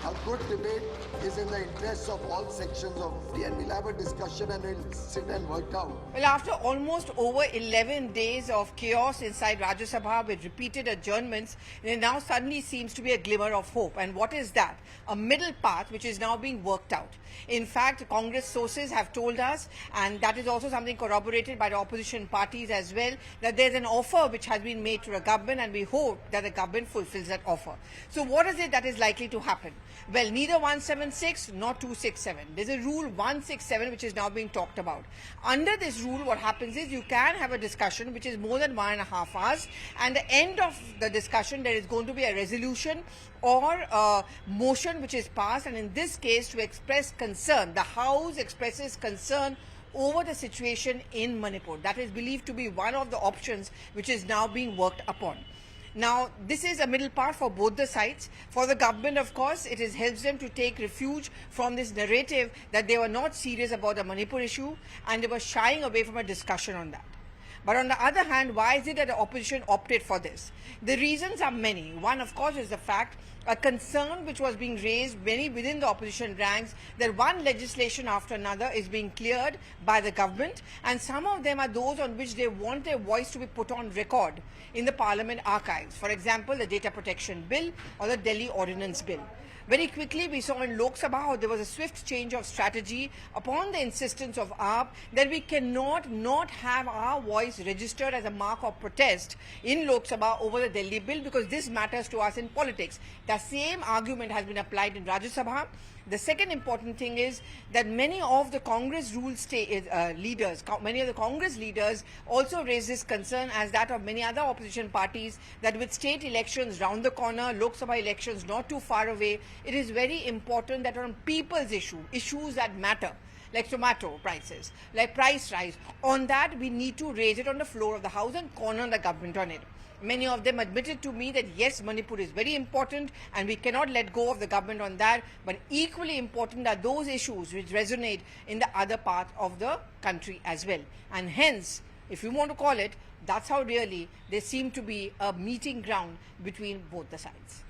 A good debate is in the interests of all sections of the, and we'll have a discussion and we'll sit and work out. Well, after almost over 11 days of chaos inside Rajya Sabha with repeated adjournments, there now suddenly seems to be a glimmer of hope. And what is that? A middle path which is now being worked out. In fact, Congress sources have told us, and that is also something corroborated by the opposition parties as well, that there's an offer which has been made to the government, and we hope that the government fulfills that offer. So what is it that is likely to happen? Well, neither 176 nor 267. There's a rule 167 which is now being talked about. Under this rule, what happens is you can have a discussion which is more than 1.5 hours, and at the end of the discussion there is going to be a resolution or a motion which is passed, and in this case to express concern. The House expresses concern over the situation in Manipur. That is believed to be one of the options which is now being worked upon. Now, this is a middle path for both the sides. For the government, of course, it helps them to take refuge from this narrative that they were not serious about the Manipur issue and they were shying away from a discussion on that. But on the other hand, why is it that the opposition opted for this? The reasons are many. One, of course, is the fact, a concern which was being raised many within the opposition ranks, that one legislation after another is being cleared by the government, and some of them are those on which they want their voice to be put on record in the Parliament archives. For example, the Data Protection Bill or the Delhi Ordinance Bill. Very quickly, we saw in Lok Sabha how there was a swift change of strategy upon the insistence of AAP that we cannot not have our voice registered as a mark of protest in Lok Sabha over the Delhi bill, because this matters to us in politics. The same argument has been applied in Rajya Sabha. The second important thing is that many of the Congress many of the Congress leaders also raised this concern, as that of many other opposition parties, that with state elections round the corner, Lok Sabha elections not too far away, it is very important that on people's issues that matter, like tomato prices, like price rise, on that we need to raise it on the floor of the House and corner the government on it. Many of them admitted to me that yes, Manipur is very important and we cannot let go of the government on that, but equally important are those issues which resonate in the other part of the country as well. And hence, if you want to call it, that's how really there seemed to be a meeting ground between both the sides.